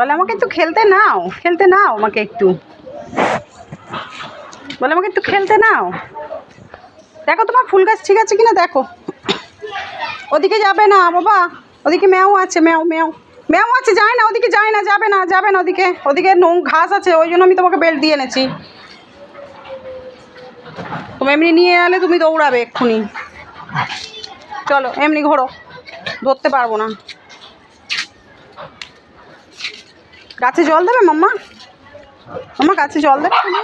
বলে আমাকে একটু খেলতে নাও আমাকে একটু, বলে আমাকে একটু খেলতে নাও। দেখো তোমার ফুল গাছ ঠিক আছে কিনা দেখো। ওদিকে যাবে না বাবা, ওদিকে ম্যাও আছে, ম্যাও আছে, যায় না ওদিকে, যায় না, যাবে না ওদিকে, ওদিকে ঘাস আছে, ওই জন্য আমি তোমাকে বেল্ট দিয়ে এনেছি। তুমি এমনি নিয়ে এলে তুমি দৌড়াবে এক্ষুনি। চলো এমনি ঘোরো, ধরতে পারবো না। গাছে জল দেবে মাম্মা, গাছে জল দেবে তুমি?